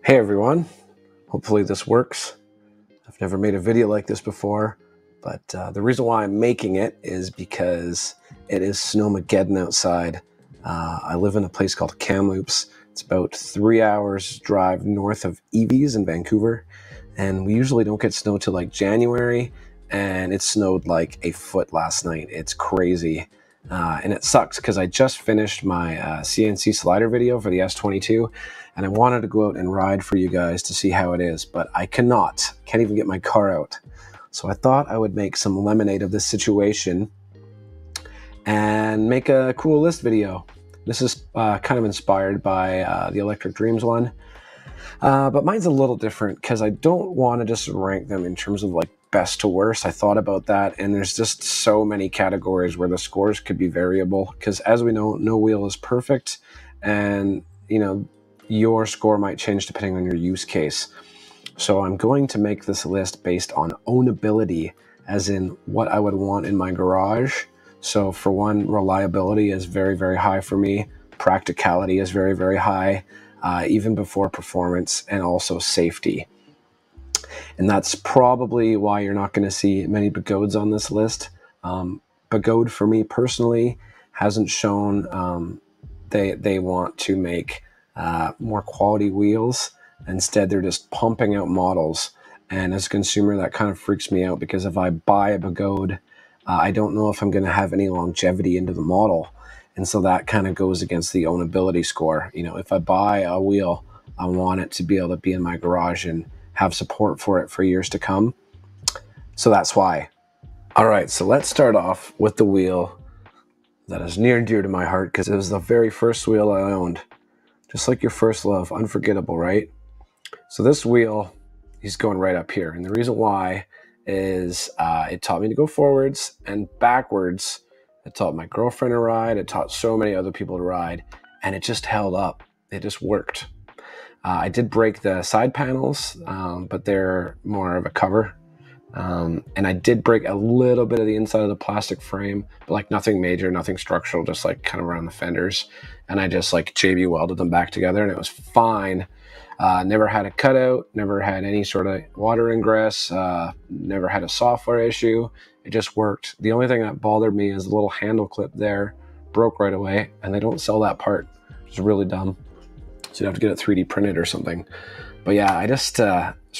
Hey everyone, hopefully this works. I've never made a video like this before, but the reason why I'm making it is because it is Snowmageddon outside. I live in a place called Kamloops. It's about 3 hours drive north of EUCs in Vancouver, and we usually don't get snow till like January, and it snowed like a foot last night. It's crazy. And it sucks because I just finished my CNC slider video for the S22, and I wanted to go out and ride for you guys to see how it is, but I can't even get my car out. So I thought I would make some lemonade of this situation and make a cool list video. This is kind of inspired by the Electric Dreams one, but mine's a little different because I don't want to just rank them in terms of like best to worst. I thought about that, and there's just so many categories where the scores could be variable because, as we know, no wheel is perfect, and you know, your score might change depending on your use case. So I'm going to make this list based on ownability, as in what I would want in my garage. So for one, reliability is very, very high for me. Practicality is very, very high, even before performance, and also safety. And that's probably why you're not going to see many Begodes on this list. Begode, for me personally, hasn't shown they want to make more quality wheels. Instead, they're just pumping out models. And as a consumer, that kind of freaks me out, because if I buy a Begode, I don't know if I'm going to have any longevity into the model. And so that kind of goes against the ownability score. You know, if I buy a wheel, I want it to be able to be in my garage and have support for it for years to come. So that's why. All right, so let's start off with the wheel that is near and dear to my heart, because it was the very first wheel I owned. Just like your first love, unforgettable, right? So this wheel is going right up here. And the reason why is it taught me to go forwards and backwards. It taught my girlfriend to ride. It taught so many other people to ride. And it just held up. It just worked. I did break the side panels, but they're more of a cover. And I did break a little bit of the inside of the plastic frame, but like nothing major, nothing structural, just like kind of around the fenders. And I just like JB welded them back together, and it was fine. Never had a cutout, never had any sort of water ingress, never had a software issue. It just worked. The only thing that bothered me is the little handle clip there broke right away, and they don't sell that part. It's really dumb. So you'd have to get it 3D printed or something. But yeah, I just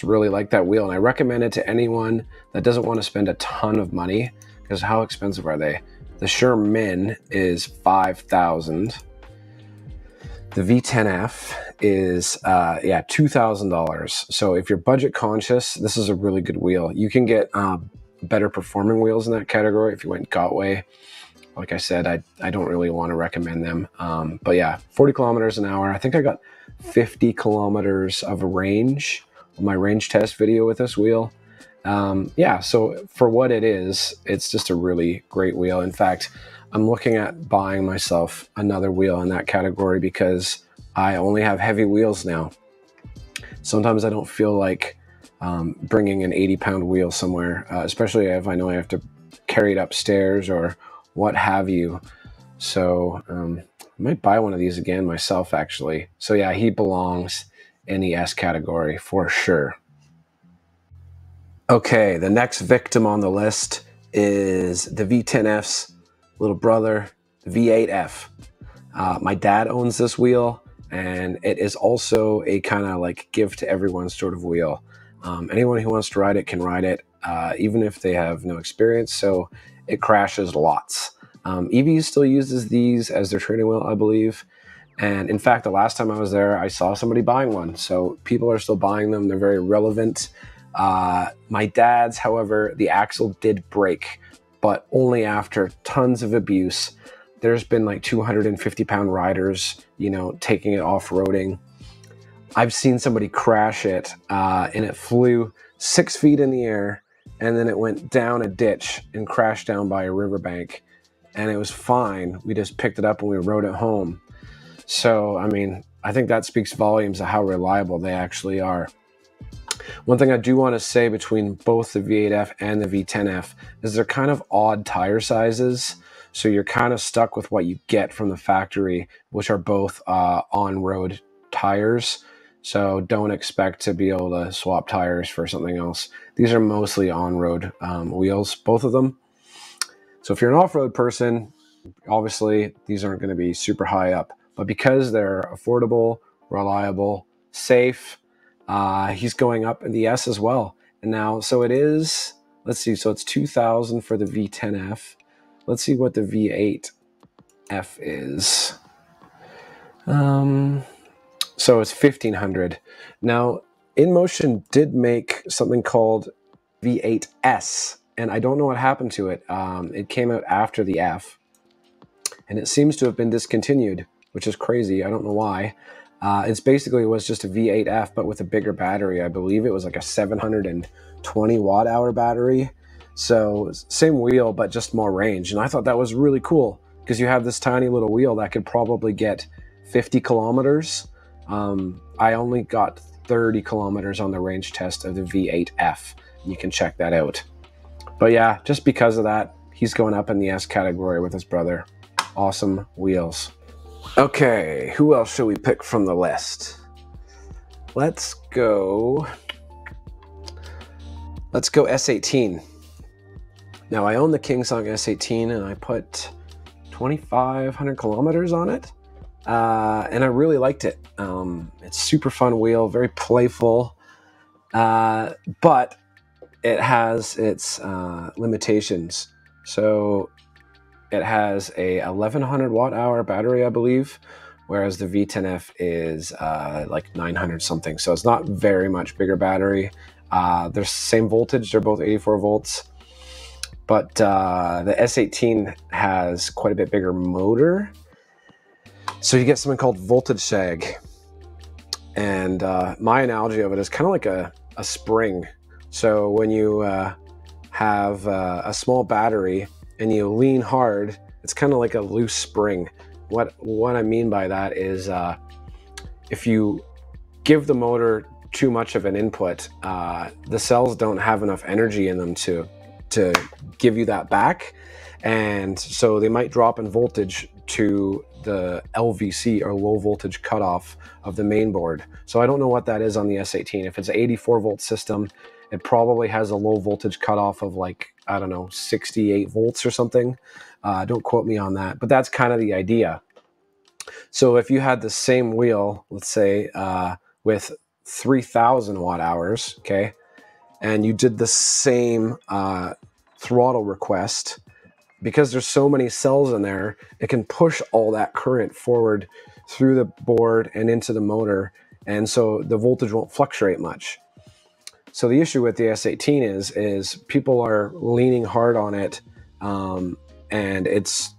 really like that wheel, and I recommend it to anyone that doesn't want to spend a ton of money, because how expensive are they? The Sherman is $5,000. The V10F is $2,000. So if you're budget conscious, this is a really good wheel. You can get better performing wheels in that category if you went Gotway. Like I said, I don't really want to recommend them. But yeah, 40 kilometers an hour. I think I got 50 kilometers of range on my range test video with this wheel. Yeah, so for what it is, it's just a really great wheel. In fact, I'm looking at buying myself another wheel in that category because I only have heavy wheels now. Sometimes I don't feel like bringing an 80-pound wheel somewhere, especially if I know I have to carry it upstairs or what have you. So I might buy one of these again myself, actually. So yeah, he belongs in the S category for sure. Okay, the next victim on the list is the V10F's little brother, the V8F. My dad owns this wheel, and it is also a kind of like give to everyone sort of wheel. Anyone who wants to ride it can ride it, even if they have no experience. So it crashes lots. EVs still uses these as their training wheel, I believe. And in fact, the last time I was there, I saw somebody buying one. So people are still buying them. They're very relevant. My dad's, however, the axle did break, but only after tons of abuse. There's been like 250-pound riders, you know, taking it off-roading. I've seen somebody crash it, and it flew 6 feet in the air, and then it went down a ditch and crashed down by a riverbank. And it was fine. We just picked it up and we rode it home. So, I mean, I think that speaks volumes of how reliable they actually are. One thing I do want to say between both the V8F and the V10F is they're kind of odd tire sizes. So you're kind of stuck with what you get from the factory, which are both on-road tires. So don't expect to be able to swap tires for something else. These are mostly on-road wheels, both of them. So if you're an off-road person, obviously these aren't going to be super high up. But because they're affordable, reliable, safe, he's going up in the S as well. And now, so it is, let's see, so it's 2,000 for the V10F. Let's see what the V8F is. So it's 1,500. Now, InMotion did make something called V8S, and I don't know what happened to it. It came out after the F, and it seems to have been discontinued, which is crazy. I don't know why. It's basically was just a V8F, but with a bigger battery. I believe it was like a 720 watt hour battery. So same wheel, but just more range. And I thought that was really cool because you have this tiny little wheel that could probably get 50 kilometers. I only got 30 kilometers on the range test of the V8F. You can check that out. But yeah, just because of that, he's going up in the S category with his brother. Awesome wheels. Okay, who else should we pick from the list? Let's go S18. Now I own the Song S18 and I put 2,500 kilometers on it. And I really liked it. It's super fun wheel, very playful, but it has its limitations. So it has a 1,100 watt hour battery, I believe, whereas the V10F is like 900 something. So it's not very much bigger battery. They're the same voltage. They're both 84 volts. But the S18 has quite a bit bigger motor. So you get something called voltage sag. And my analogy of it is kind of like a spring. So when you have a small battery and you lean hard, it's kind of like a loose spring. What I mean by that is if you give the motor too much of an input, the cells don't have enough energy in them to give you that back. And so they might drop in voltage to the LVC, or low voltage cutoff, of the main board. So I don't know what that is on the S18. If it's an 84 volt system, it probably has a low voltage cutoff of like, I don't know, 68 volts or something. Don't quote me on that, but that's kind of the idea. So if you had the same wheel, let's say with 3,000 watt hours, okay, and you did the same throttle request, because there's so many cells in there, it can push all that current forward through the board and into the motor, and so the voltage won't fluctuate much. So the issue with the S18 is people are leaning hard on it, and it's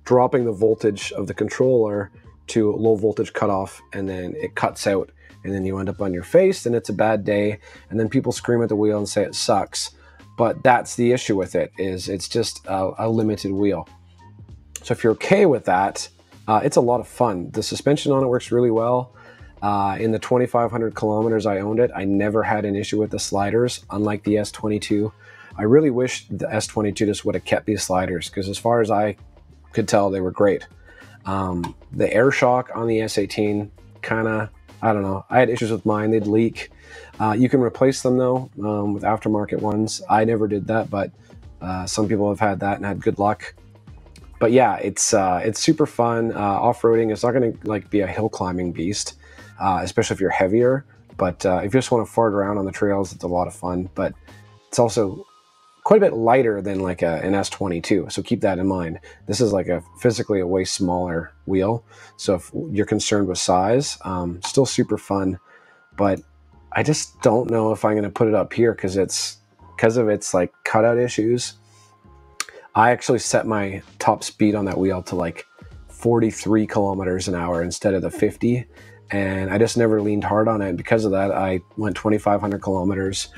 dropping the voltage of the controller to low voltage cutoff, and then it cuts out, and then you end up on your face, and it's a bad day, and then people scream at the wheel and say it sucks. But that's the issue with it, is it's just a limited wheel. So if you're okay with that, it's a lot of fun. The suspension on it works really well. In the 2,500 kilometers I owned it, I never had an issue with the sliders, unlike the S22. I really wish the S22 just would have kept these sliders, because as far as I could tell, they were great. The air shock on the S18, kind of, I don't know. I had issues with mine, they'd leak. You can replace them though, with aftermarket ones. I never did that, but some people have had that and had good luck. But yeah, it's super fun. Off-roading, it's not gonna like be a hill climbing beast, especially if you're heavier. But if you just want to fart around on the trails, it's a lot of fun. But it's also quite a bit lighter than like an S22, so keep that in mind. This is like physically a way smaller wheel, so if you're concerned with size, still super fun. But I just don't know if I'm going to put it up here because of its like cutout issues. I actually set my top speed on that wheel to like 43 kilometers an hour instead of the 50, and I just never leaned hard on it. And because of that, I went 2,500 kilometers,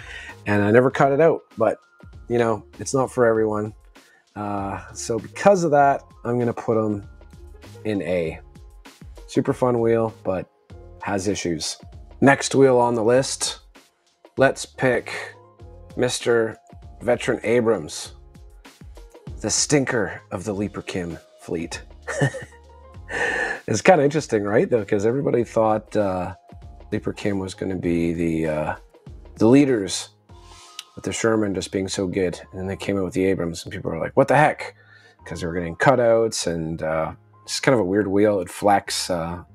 and I never cut it out. But you know, it's not for everyone. So because of that, I'm going to put them in A. Super fun wheel, but has issues. Next wheel on the list, let's pick Mr. Veteran Abrams, the stinker of the Leaper Kim fleet. It's kind of interesting, right? Though, because everybody thought Leaper Kim was going to be the leaders, with the Sherman just being so good. And then they came out with the Abrams, and people were like, what the heck? Because they were getting cutouts, and it's kind of a weird wheel. It would flex, the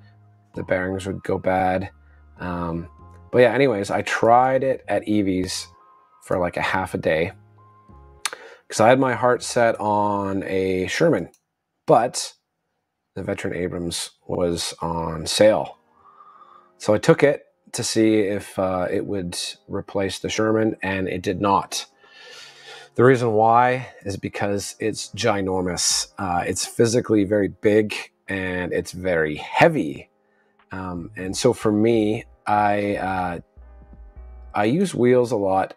bearings would go bad. But yeah, anyways, I tried it at EVs for like a half a day, because I had my heart set on a Sherman, but the Veteran Abrams was on sale. So I took it to see if it would replace the Sherman, and it did not. The reason why is because it's ginormous. It's physically very big, and it's very heavy. And so for me, I use wheels a lot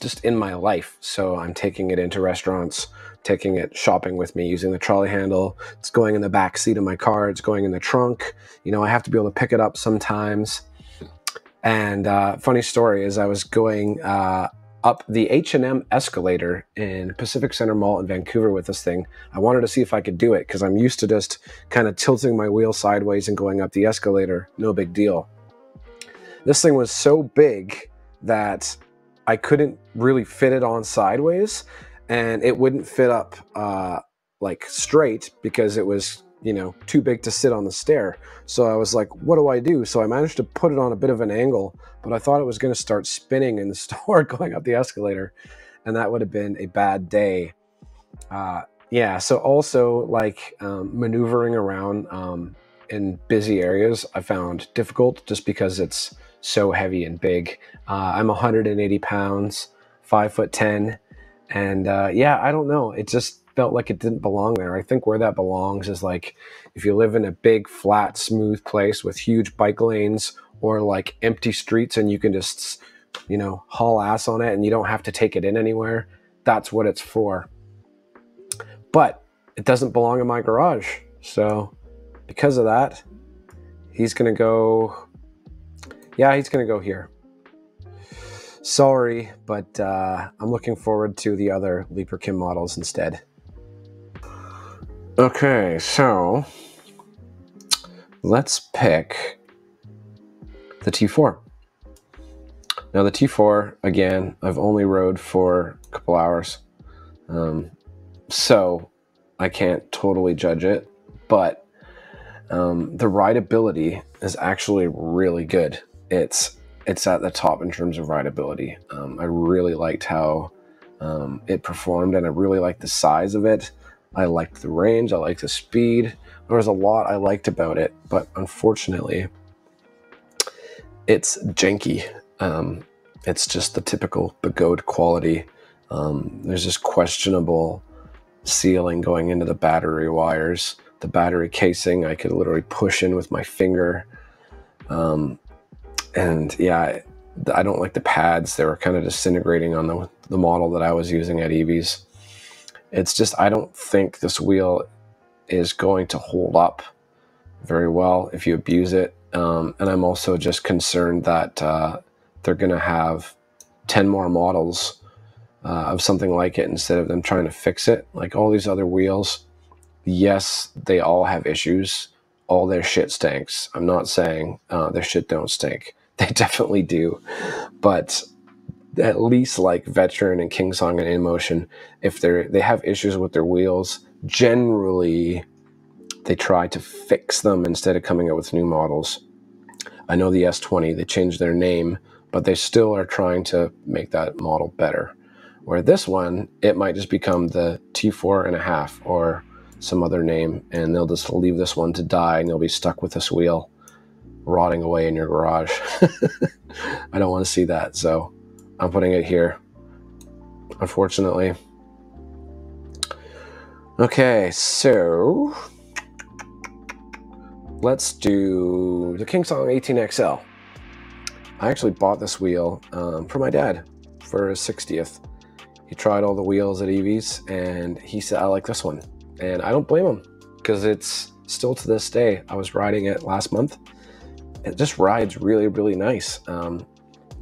just in my life. So I'm taking it into restaurants, taking it shopping with me, using the trolley handle. It's going in the back seat of my car. It's going in the trunk. You know, I have to be able to pick it up sometimes. And funny story is I was going up the H&M escalator in Pacific Center Mall in Vancouver with this thing. I wanted to see if I could do it, because I'm used to just kind of tilting my wheel sideways and going up the escalator. No big deal. This thing was so big that I couldn't really fit it on sideways, and it wouldn't fit up like straight, because it was, you know, too big to sit on the stair. So I was like, what do I do? So I managed to put it on a bit of an angle, but I thought it was going to start spinning in the store going up the escalator, and that would have been a bad day. Yeah, so also like maneuvering around in busy areas I found difficult, just because it's so heavy and big. I'm 180 pounds, 5'10", and yeah, I don't know. It just felt like it didn't belong there. I think where that belongs is like if you live in a big, flat, smooth place with huge bike lanes, or like empty streets, and you can just, you know, haul ass on it and you don't have to take it in anywhere. That's what it's for. But it doesn't belong in my garage. So because of that, he's going to go, yeah, he's going to go here. Sorry, but I'm looking forward to the other Leaper Kim models instead. Okay, so let's pick the T4. Now the T4, again, I've only rode for a couple hours, so I can't totally judge it, but the rideability is actually really good. It's at the top in terms of rideability. I really liked how it performed, and I really liked the size of it. I liked the range, I liked the speed. There was a lot I liked about it, but unfortunately, it's janky. It's just the typical Begode quality. There's this questionable sealing going into the battery wires. The battery casing I could literally push in with my finger. And yeah, I don't like the pads. They were kind of disintegrating on the model that I was using at EVs. It's just, I don't think this wheel is going to hold up very well if you abuse it. And I'm also just concerned that they're going to have 10 more models of something like it instead of them trying to fix it. Like all these other wheels, yes, they all have issues. All their shit stinks. I'm not saying their shit don't stink. They definitely do. But at least like Veteran and King Song and InMotion, if they have issues with their wheels, generally they try to fix them instead of coming out with new models. I know the S20, they changed their name, but they still are trying to make that model better. Where this one, it might just become the T4.5 or some other name, and they'll just leave this one to die, and you'll be stuck with this wheel rotting away in your garage. I don't want to see that, so I'm putting it here, unfortunately. Okay, so let's do the King Song 18XL. I actually bought this wheel for my dad for his 60th. He tried all the wheels at EVs, and he said, I like this one. And I don't blame him, because it's still to this day. I was riding it last month. It just rides really, really nice.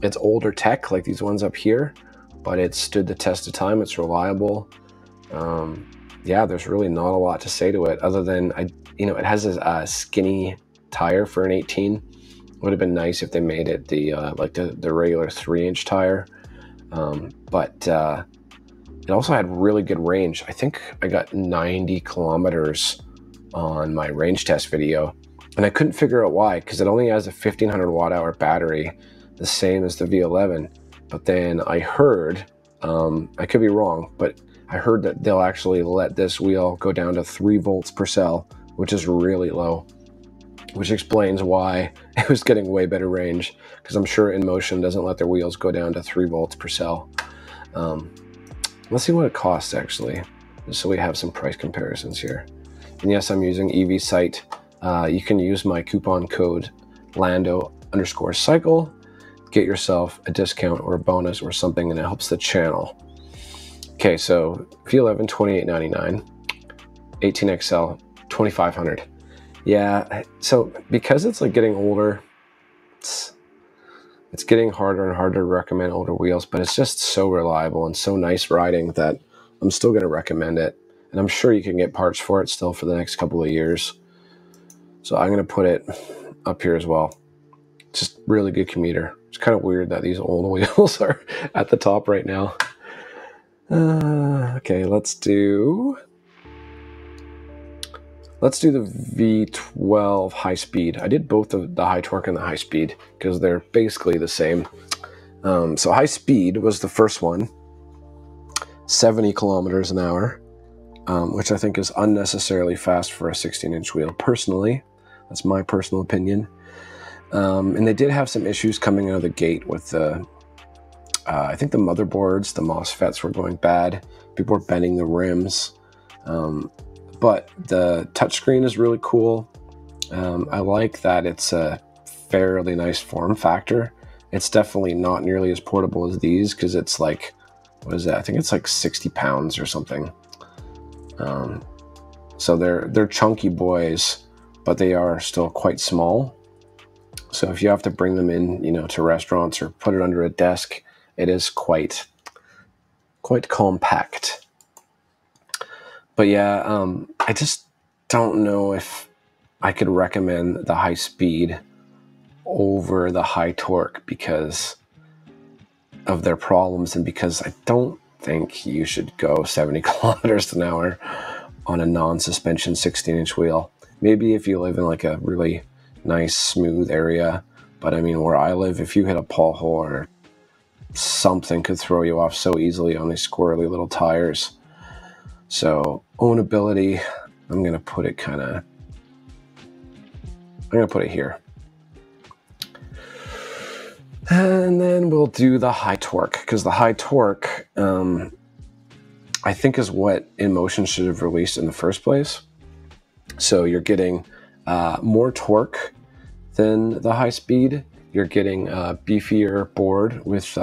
It's older tech, like these ones up here, but it stood the test of time. It's reliable. Yeah, there's really not a lot to say to it, other than it has a skinny tire for an 18, Would have been nice if they made it the like the regular 3-inch tire, but it also had really good range. I think I got 90 kilometers on my range test video, and I couldn't figure out why, because it only has a 1500 watt-hour battery, the same as the V11. But then I heard, I could be wrong, but I heard that they'll actually let this wheel go down to 3 volts per cell, which is really low, which explains why it was getting way better range, because I'm sure InMotion doesn't let their wheels go down to 3 volts per cell. Let's see what it costs actually, just so we have some price comparisons here. And yes, I'm using EV You can use my coupon code Lando_cycle, get yourself a discount or a bonus or something, and it helps the channel. Okay, so V11 $28.99, 18XL $2,500. Yeah, so because it's like getting older, it's getting harder and harder to recommend older wheels, but it's just so reliable and so nice riding that I'm still going to recommend it. And I'm sure you can get parts for it still for the next couple of years. So I'm going to put it up here as well. Just really good commuter. It's kind of weird that these old wheels are at the top right now. Okay, let's do the V12 high speed. I did both the high torque and the high speed because they're basically the same. So high speed was the first one, 70 kilometers an hour, which I think is unnecessarily fast for a 16-inch wheel. Personally, that's my personal opinion. And they did have some issues coming out of the gate with the, I think the motherboards, the MOSFETs were going bad. People were bending the rims. But the touchscreen is really cool. I like that it's a fairly nice form factor. It's definitely not nearly as portable as these because it's like, what is that? I think it's like 60 pounds or something. So they're chunky boys, but they are still quite small. So if you have to bring them in, you know, to restaurants or put it under a desk, it is quite compact. But yeah, I just don't know if I could recommend the high speed over the high torque because of their problems and because I don't think you should go 70 kilometers an hour on a non-suspension 16-inch wheel. Maybe if you live in like a really nice, smooth area. But I mean, where I live, if you hit a pothole or something could throw you off so easily on these squirrely little tires. So ownability, I'm going to put it here. And then we'll do the high torque, because the high torque, I think is what InMotion should have released in the first place. So you're getting more torque than the high speed. You're getting a beefier board with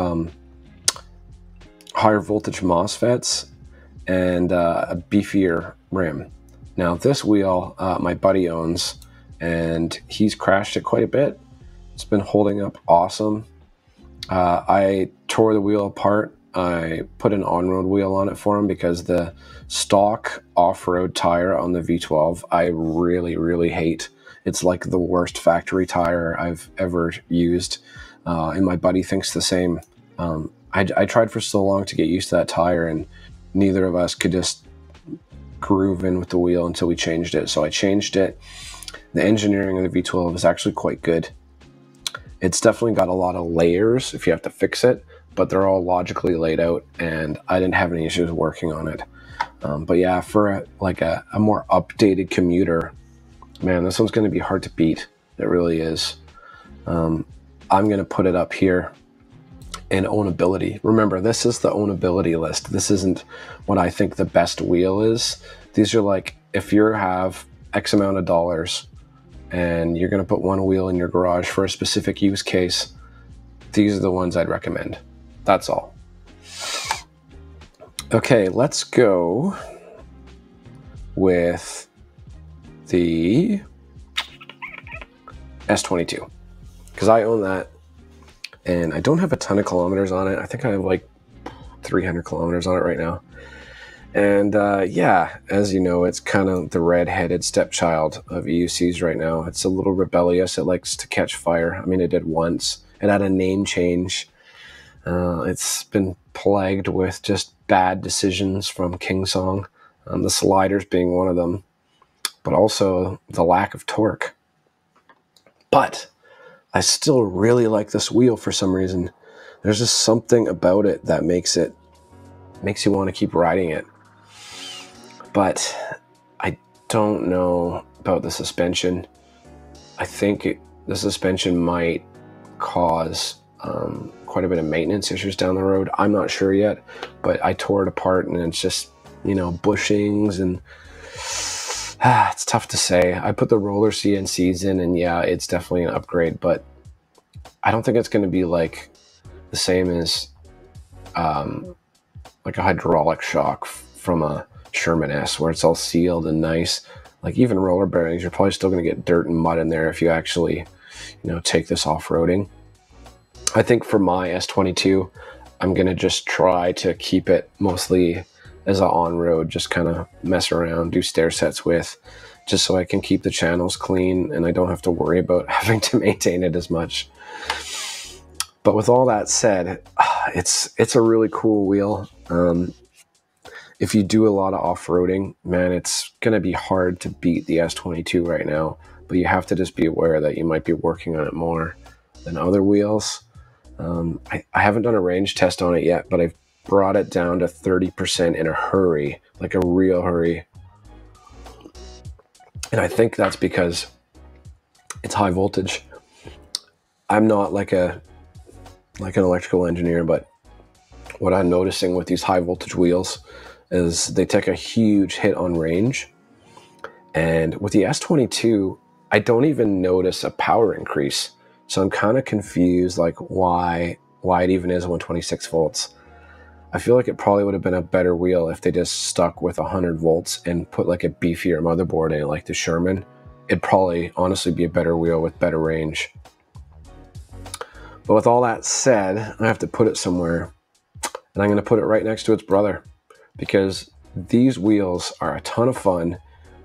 higher voltage MOSFETs and a beefier rim. Now this wheel my buddy owns, and he's crashed it quite a bit. It's been holding up awesome. I tore the wheel apart. I put an on-road wheel on it for him because the stock off-road tire on the V12 I really hate. It's like the worst factory tire I've ever used, and my buddy thinks the same. I tried for so long to get used to that tire, and neither of us could just groove in with the wheel until we changed it. So I changed it. The engineering of the V12 is actually quite good. It's definitely got a lot of layers if you have to fix it, but they're all logically laid out, and I didn't have any issues working on it. But yeah, for a more updated commuter, man, this one's going to be hard to beat. It really is. I'm going to put it up here in ownability. Remember, this is the ownability list. This isn't what I think the best wheel is. These are like, if you have X amount of dollars and you're going to put one wheel in your garage for a specific use case, these are the ones I'd recommend. That's all. Okay, let's go with the S22, because I own that and I don't have a ton of kilometers on it. I think I have like 300 kilometers on it right now. And yeah, as you know, it's kind of the red-headed stepchild of EUCs right now. It's a little rebellious. It likes to catch fire. I mean, it did once. It had a name change. It's been plagued with just bad decisions from King Song, the sliders being one of them, but also the lack of torque. But I still really like this wheel for some reason. There's just something about it that makes you want to keep riding it. But I don't know about the suspension. I think the suspension might cause quite a bit of maintenance issues down the road. I'm not sure yet, but I tore it apart and it's just, you know, bushings and it's tough to say. I put the roller CNCs in and yeah, it's definitely an upgrade, but I don't think it's going to be like the same as like a hydraulic shock from a Sherman S where it's all sealed and nice. Like even roller bearings, you're probably still going to get dirt and mud in there if you actually, you know, take this off-roading. I think for my S22, I'm going to just try to keep it mostly as an on-road, just kind of mess around, do stair sets with, just so I can keep the channels clean and I don't have to worry about having to maintain it as much. But with all that said, it's a really cool wheel. If you do a lot of off-roading, man, it's going to be hard to beat the S22 right now, but you have to just be aware that you might be working on it more than other wheels. I haven't done a range test on it yet, but I've brought it down to 30% in a hurry, like a real hurry. And I think that's because it's high voltage. I'm not like an electrical engineer, but what I'm noticing with these high voltage wheels is they take a huge hit on range. And with the S22, I don't even notice a power increase. So I'm kind of confused, like why it even is 126 volts. I feel like it probably would have been a better wheel if they just stuck with 100 volts and put like a beefier motherboard in it, like the Sherman. It'd probably honestly be a better wheel with better range. But with all that said, I have to put it somewhere, and I'm going to put it right next to its brother, because these wheels are a ton of fun,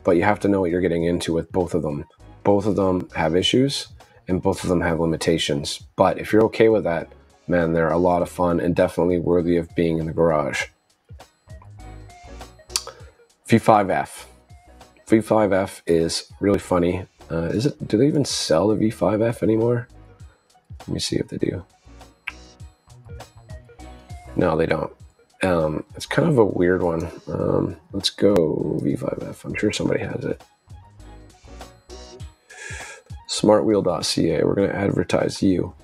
but you have to know what you're getting into with both of them. Both of them have issues, and both of them have limitations. But if you're okay with that, man, they're a lot of fun and definitely worthy of being in the garage. V5F. V5F is really funny. Do they even sell the V5F anymore? Let me see if they do. No, they don't. It's kind of a weird one. Let's go V5F. I'm sure somebody has it. Smartwheel.ca. We're going to advertise you.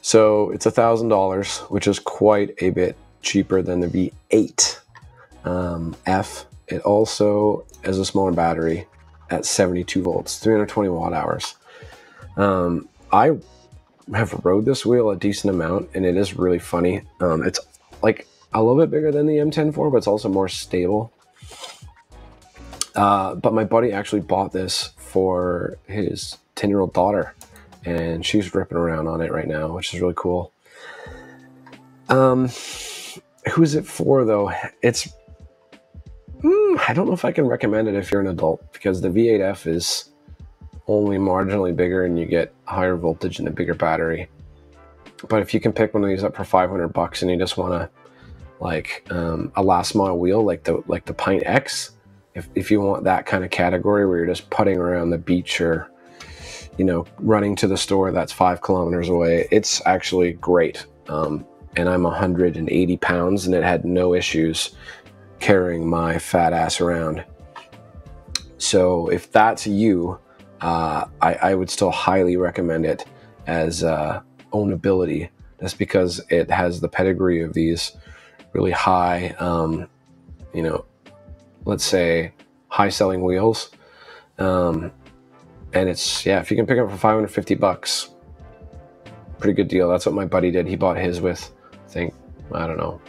So it's $1,000, which is quite a bit cheaper than the V8F. It also has a smaller battery at 72 volts, 320 watt hours. I have rode this wheel a decent amount, and it is really funny. It's like a little bit bigger than the M10-4, but it's also more stable. But my buddy actually bought this for his 10-year-old daughter, and she's ripping around on it right now, which is really cool. Who's it for, though? It's I don't know if I can recommend it if you're an adult, because the V8F is only marginally bigger and you get higher voltage and a bigger battery. But if you can pick one of these up for $500 and you just want to like a last mile wheel like the PintX, if you want that kind of category where you're just putting around the beach or, you know, running to the store that's 5 kilometers away, it's actually great. And I'm 180 pounds and it had no issues carrying my fat ass around. So if that's you, I would still highly recommend it as ownability, just because it has the pedigree of these really high, you know, let's say high selling wheels. And it's, yeah, if you can pick it up for $550, pretty good deal. That's what my buddy did. He bought his with, I think, I don't know,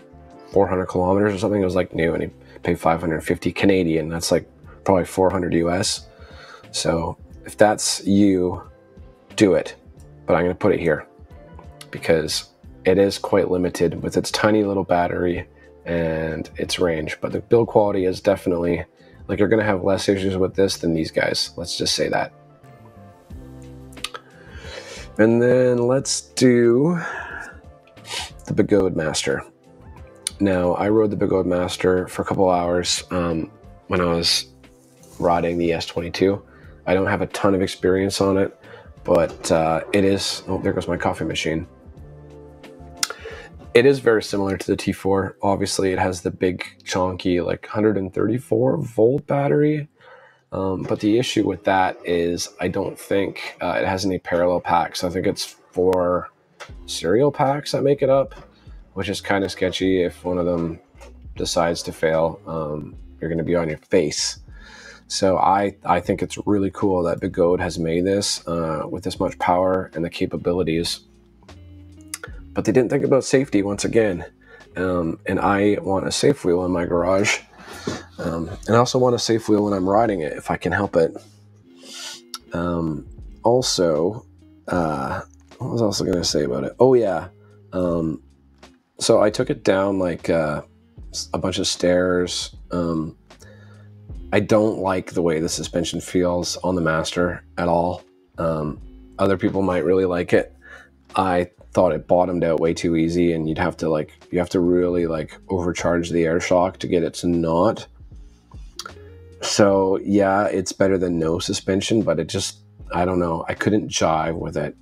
400 kilometers or something. It was like new, and he paid 550 Canadian. That's like probably 400 US. So if that's you, do it. But I'm going to put it here because it is quite limited with its tiny little battery and its range. But the build quality is definitely, like, you're going to have less issues with this than these guys. Let's just say that. And then let's do the Begode Master. Now, I rode the Begode Master for a couple hours when I was riding the S22. I don't have a ton of experience on it, but it is, oh, there goes my coffee machine. It is very similar to the T4. Obviously, it has the big, chunky, like 134 volt battery. But the issue with that is I don't think it has any parallel packs. I think it's 4 serial packs that make it up, which is kind of sketchy. If one of them decides to fail, you're going to be on your face. So I think it's really cool that Begode has made this with this much power and the capabilities. But they didn't think about safety once again. And I want a safe wheel in my garage. And I also want a safe wheel when I'm riding it, if I can help it. Also, what was I also going to say about it? Oh, yeah. So I took it down like a bunch of stairs. I don't like the way the suspension feels on the Master at all. Other people might really like it. I thought it bottomed out way too easy, and you have to really like overcharge the air shock to get it to not. So yeah, it's better than no suspension, but it just, I don't know, I couldn't jive with it.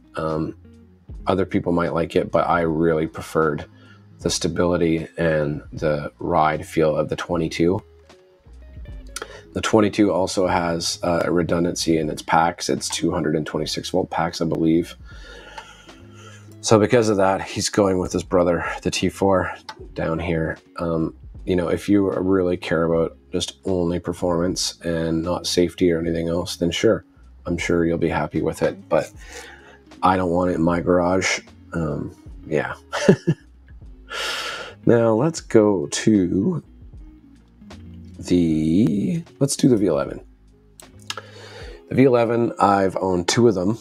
Other people might like it, but I really preferred the stability and the ride feel of the 22. The 22 also has a redundancy in its packs. It's 226 volt packs, I believe. So because of that, he's going with his brother, the T4, down here. You know, if you really care about just only performance and not safety or anything else, then sure, I'm sure you'll be happy with it. But I don't want it in my garage. Yeah. Now let's go to let's do the V11. The V11, I've owned 2 of them.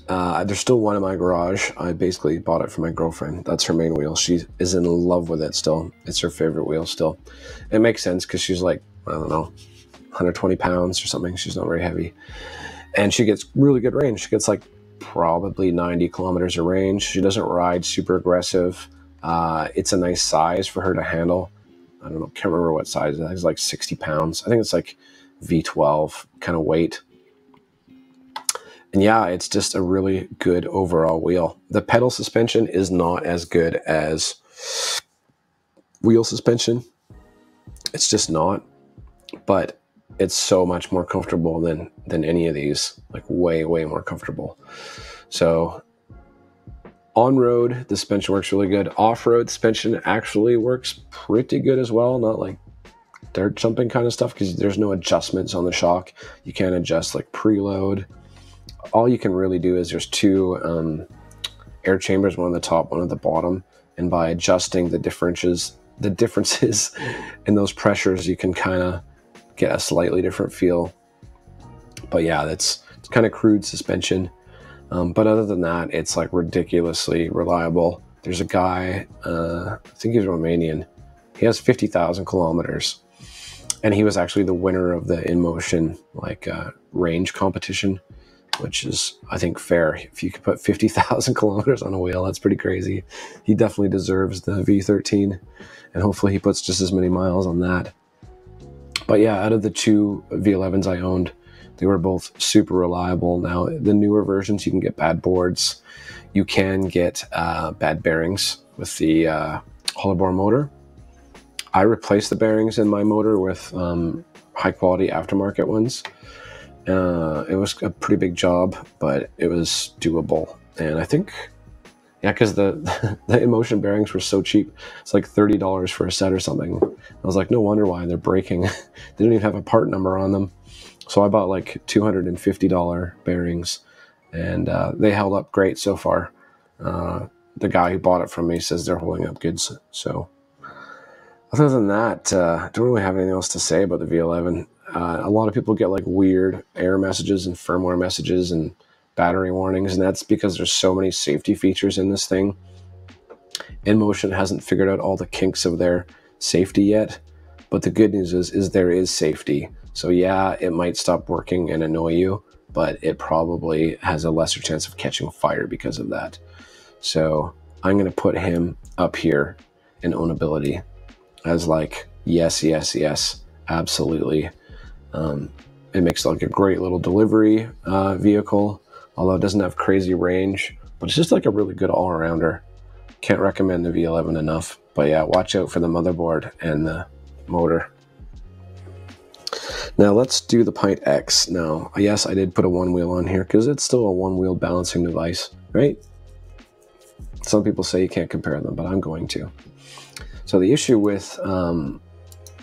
There's still one in my garage. I basically bought it for my girlfriend. That's her main wheel. She is in love with it still. It's her favorite wheel still. It makes sense because she's like, I don't know, 120 pounds or something. She's not very heavy. And she gets really good range. She gets like probably 90 kilometers of range. She doesn't ride super aggressive. It's a nice size for her to handle. I don't know, can't remember what size it is. It's like 60 pounds. I think it's like V12 kind of weight. And yeah, it's just a really good overall wheel. The pedal suspension is not as good as wheel suspension. It's just not. But it's so much more comfortable than any of these. Like way, way more comfortable. So on-road, the suspension works really good. Off-road suspension actually works pretty good as well. Not like dirt jumping kind of stuff because there's no adjustments on the shock. You can't adjust like preload. All you can really do is there's 2 air chambers, one on the top, one at the bottom, and by adjusting the differences in those pressures, you can kind of get a slightly different feel. But yeah, it's kind of crude suspension. But other than that, it's like ridiculously reliable. There's a guy, I think he's Romanian. He has 50,000 kilometers, and he was actually the winner of the InMotion range competition, which is, I think, fair. If you could put 50,000 kilometers on a wheel, that's pretty crazy. He definitely deserves the V13, and hopefully he puts just as many miles on that. But yeah, out of the 2 V11s I owned, they were both super reliable. Now, the newer versions, you can get bad boards. You can get bad bearings with the hollow bore motor. I replaced the bearings in my motor with high-quality aftermarket ones. It was a pretty big job, but it was doable. And I think, yeah, because the InMotion bearings were so cheap. It's like $30 for a set or something. I was like, no wonder why they're breaking. They didn't even have a part number on them. So I bought like $250 bearings, and they held up great so far. The guy who bought it from me says they're holding up good. So other than that, don't really have anything else to say about the V11. A lot of people get like weird error messages and firmware messages and battery warnings, and that's because there's so many safety features in this thing. InMotion hasn't figured out all the kinks of their safety yet, but the good news is there is safety. So yeah, it might stop working and annoy you, but it probably has a lesser chance of catching fire because of that. So I'm going to put him up here in ownability as like, yes, yes, yes, absolutely. It makes like a great little delivery vehicle, although it doesn't have crazy range, but it's just like a really good all-arounder. Can't recommend the V11 enough. But yeah, watch out for the motherboard and the motor. Now let's do the PintX. Now, yes, I did put a OneWheel on here because it's still a one-wheel balancing device, right? Some people say you can't compare them, but I'm going to. So the issue with the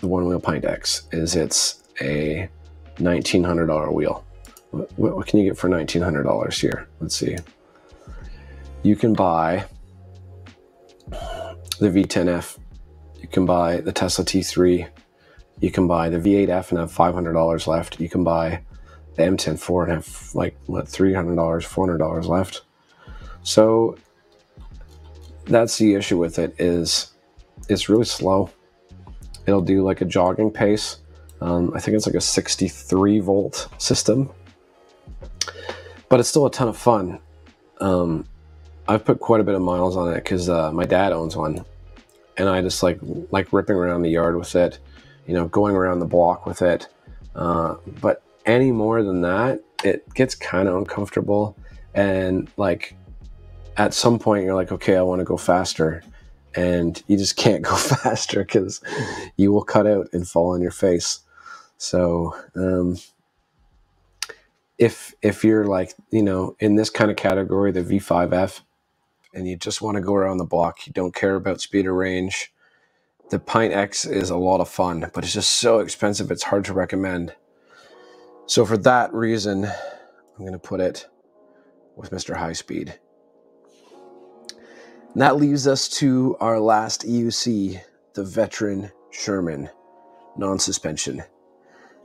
OneWheel PintX is it's a $1,900 wheel. What can you get for $1,900 here? Let's see. You can buy the V10F. You can buy the Tesla T3. You can buy the V8F and have $500 left. You can buy the M10 and have like, what, $300, $400 left. So that's the issue with it, is it's really slow. It'll do like a jogging pace. I think it's like a 63 volt system, but it's still a ton of fun. I've put quite a bit of miles on it because my dad owns one, and I just like ripping around the yard with it, you know, going around the block with it. But any more than that, it gets kind of uncomfortable, and like at some point you're like, okay, I want to go faster, and you just can't go faster because you will cut out and fall on your face. So if you're like, you know, in this kind of category, the V5F, and you just want to go around the block, you don't care about speed or range, the PintX is a lot of fun, but it's just so expensive, it's hard to recommend. So for that reason, I'm going to put it with Mr. High Speed. And that leaves us to our last EUC, the veteran Sherman non-suspension.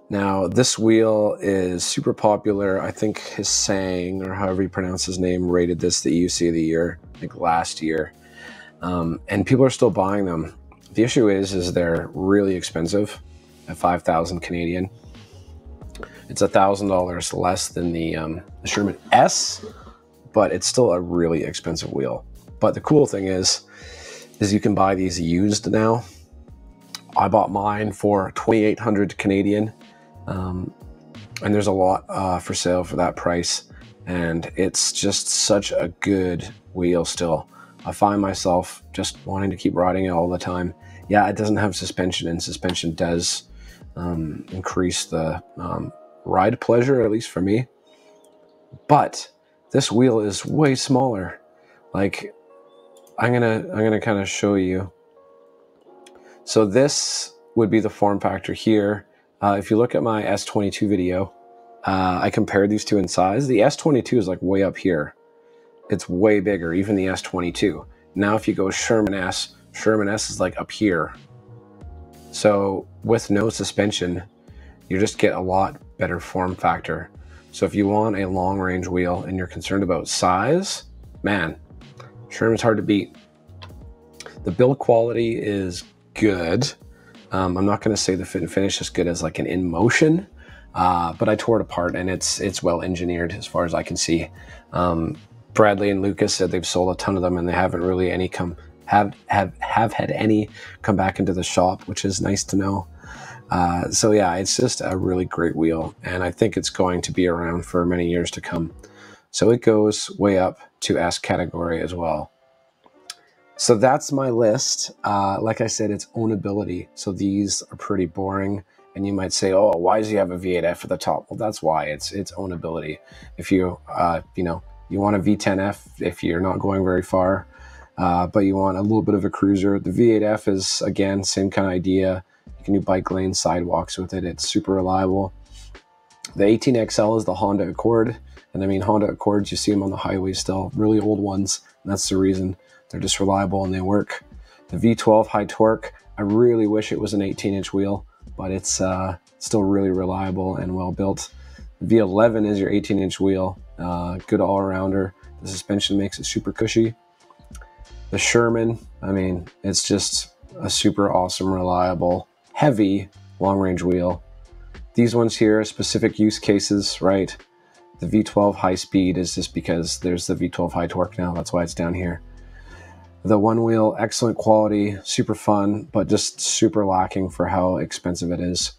Now, this wheel is super popular. I think Hissang, or however you pronounce his name, rated this the EUC of the year, I think last year. And people are still buying them. The issue is they're really expensive at 5,000 Canadian. It's $1,000 less than the Sherman S, but it's still a really expensive wheel. But the cool thing is you can buy these used now. I bought mine for 2,800 Canadian. And there's a lot for sale for that price, and it's just such a good wheel still. I find myself just wanting to keep riding it all the time. Yeah, it doesn't have suspension, and suspension does increase the ride pleasure, at least for me. But this wheel is way smaller. Like, I'm gonna kind of show you. So this would be the form factor here. If you look at my S22 video, I compared these two in size. The S22 is like way up here. It's way bigger, even the S22. Now if you go Sherman S is like up here. So with no suspension, you just get a lot better form factor. So if you want a long range wheel and you're concerned about size, man, Sherman's hard to beat. The build quality is good. I'm not going to say the fit and finish is good as like an InMotion, but I tore it apart and it's well engineered as far as I can see. Bradley and Lucas said they've sold a ton of them and they haven't really have had any come back into the shop, which is nice to know. So yeah, it's just a really great wheel, and I think it's going to be around for many years to come. So it goes way up to S category as well. So that's my list. Like I said, it's ownability. So these are pretty boring. And you might say, oh, why does he have a V8F at the top? Well, that's why. It's ownability. If you, you want a V10F if you're not going very far, but you want a little bit of a cruiser. The V8F is, again, same kind of idea. You can do bike lane sidewalks with it. It's super reliable. The 18XL is the Honda Accord. And I mean, Honda Accords, you see them on the highway still, really old ones. And that's the reason. They're just reliable and they work. The V12 high torque, I really wish it was an 18-inch wheel, but it's still really reliable and well built. The V11 is your 18-inch wheel, good all-arounder. The suspension makes it super cushy. The Sherman, I mean, it's just a super awesome, reliable, heavy long-range wheel. These ones here are specific use cases, right? The V12 high speed is just because there's the V12 high torque now. That's why it's down here. The OneWheel, excellent quality, super fun, but just super lacking for how expensive it is.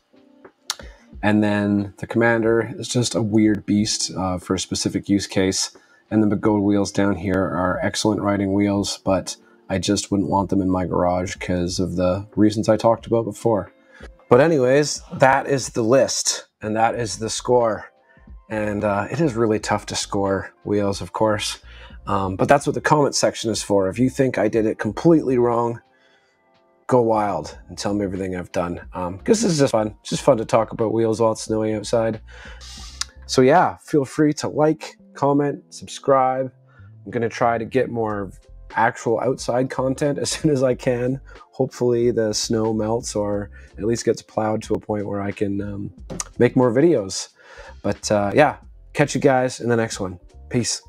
And then the Commander is just a weird beast for a specific use case. And the Begode wheels down here are excellent riding wheels, but I just wouldn't want them in my garage because of the reasons I talked about before. But anyways, that is the list, and that is the score. And it is really tough to score wheels, of course. But that's what the comment section is for. If you think I did it completely wrong, go wild and tell me everything I've done. Because this is just fun. It's just fun to talk about wheels while it's snowing outside. So yeah, feel free to like, comment, subscribe. I'm going to try to get more actual outside content as soon as I can. Hopefully the snow melts or at least gets plowed to a point where I can make more videos. But yeah, catch you guys in the next one. Peace.